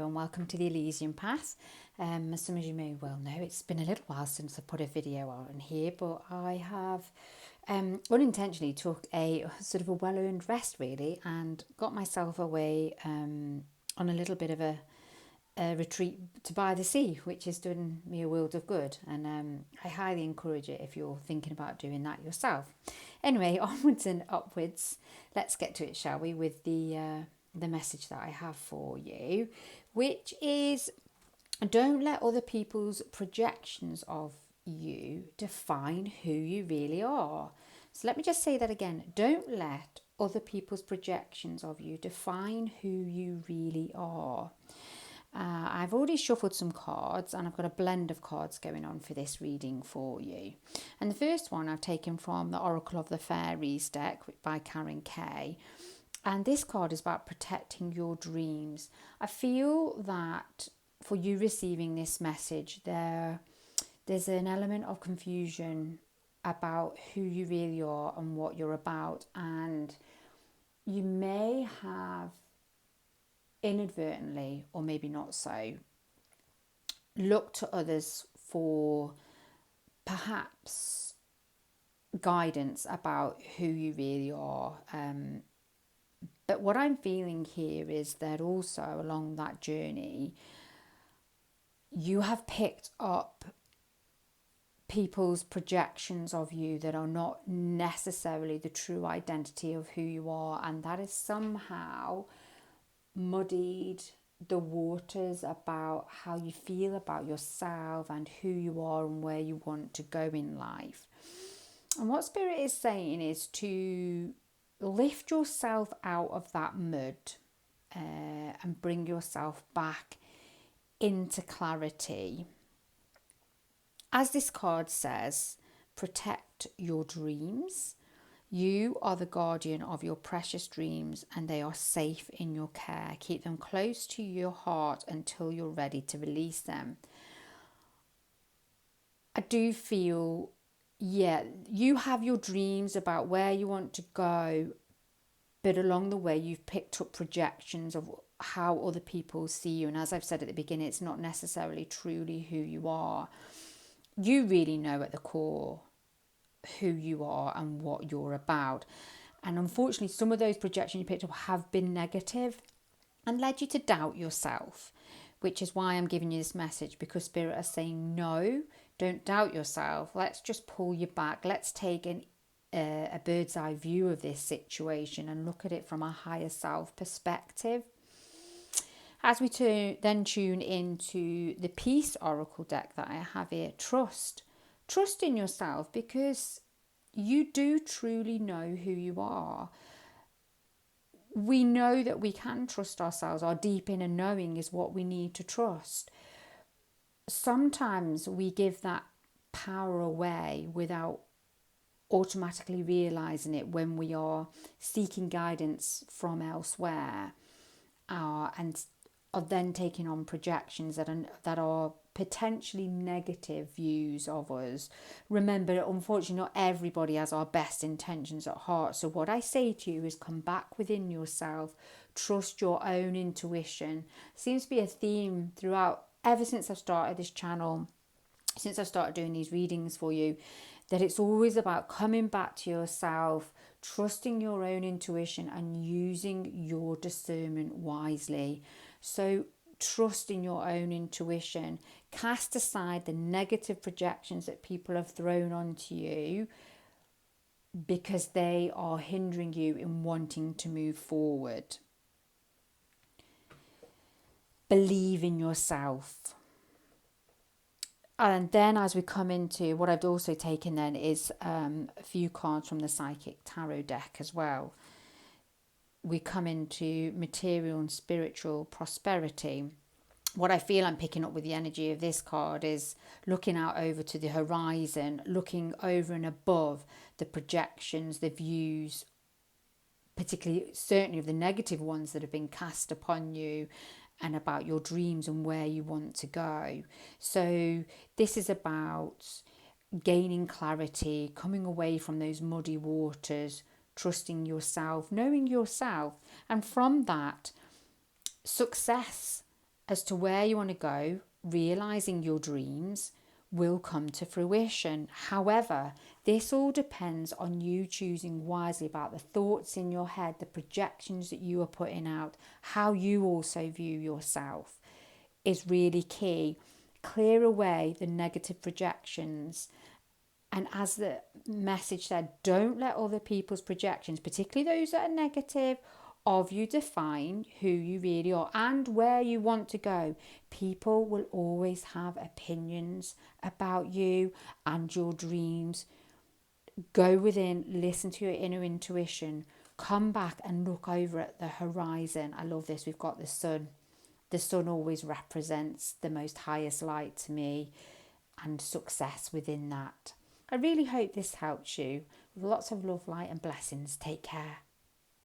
Hello and welcome to the Elysian Path. As some of you may well know, it's been a little while since I put a video on here, but I have unintentionally took a sort of a well-earned rest really and got myself away on a little bit of a retreat to by the sea, which has done me a world of good, and I highly encourage it if you're thinking about doing that yourself. Anyway, onwards and upwards, let's get to it, shall we, with the message that I have for you, which is don't let other people's projections of you define who you really are. So let me just say that again. Don't let other people's projections of you define who you really are. I've already shuffled some cards and I've got a blend of cards going on for this reading for you. And the first one I've taken from the Oracle of the Fairies deck by Karen Kay. And this card is about protecting your dreams. I feel that for you receiving this message, there's an element of confusion about who you really are and what you're about. And you may have inadvertently, or maybe not so, look to others for perhaps guidance about who you really are. But what I'm feeling here is that also along that journey, you have picked up people's projections of you that are not necessarily the true identity of who you are, and that is somehow muddied the waters about how you feel about yourself and who you are and where you want to go in life. And what Spirit is saying is to lift yourself out of that mud and bring yourself back into clarity. As this card says, protect your dreams. You are the guardian of your precious dreams and they are safe in your care. Keep them close to your heart until you're ready to release them. I do feel, you have your dreams about where you want to go, but along the way you've picked up projections of how other people see you. And as I've said at the beginning, it's not necessarily truly who you are. You really know at the core who you are and what you're about. And unfortunately, some of those projections you picked up have been negative and led you to doubt yourself, which is why I'm giving you this message, because Spirit is saying, no, don't doubt yourself. Let's just pull you back. Let's take a bird's eye view of this situation and look at it from a higher self perspective. As we then tune into the Peace Oracle deck that I have here, trust in yourself, because you do truly know who you are. We know that we can trust ourselves. Our deep inner knowing is what we need to trust. Sometimes we give that power away without automatically realizing it when we are seeking guidance from elsewhere, and are then taking on projections that are potentially negative views of us. Remember, unfortunately, not everybody has our best intentions at heart. So what I say to you is come back within yourself, trust your own intuition. Seems to be a theme throughout, ever since I've started this channel, since I've started doing these readings for you, that it's always about coming back to yourself, trusting your own intuition and using your discernment wisely. So trust in your own intuition. Cast aside the negative projections that people have thrown onto you, because they are hindering you in wanting to move forward. Believe in yourself. And then as we come into what I've also taken then is a few cards from the Psychic Tarot deck as well. We come into material and spiritual prosperity. What I feel I'm picking up with the energy of this card is looking out over to the horizon, looking over and above the projections, the views, particularly certainly of the negative ones that have been cast upon you, and about your dreams and where you want to go. So this is about gaining clarity, coming away from those muddy waters, trusting yourself, knowing yourself, and from that, success as to where you want to go, realizing your dreams will come to fruition. However, this all depends on you choosing wisely about the thoughts in your head, the projections that you are putting out, how you also view yourself is really key. Clear away the negative projections. And as the message said, don't let other people's projections, particularly those that are negative, of you define who you really are and where you want to go. People will always have opinions about you and your dreams. Go within, listen to your inner intuition, come back and look over at the horizon. I love this. We've got the sun. The sun always represents the most highest light to me and success within that. I really hope this helps you. With lots of love, light, and blessings. Take care.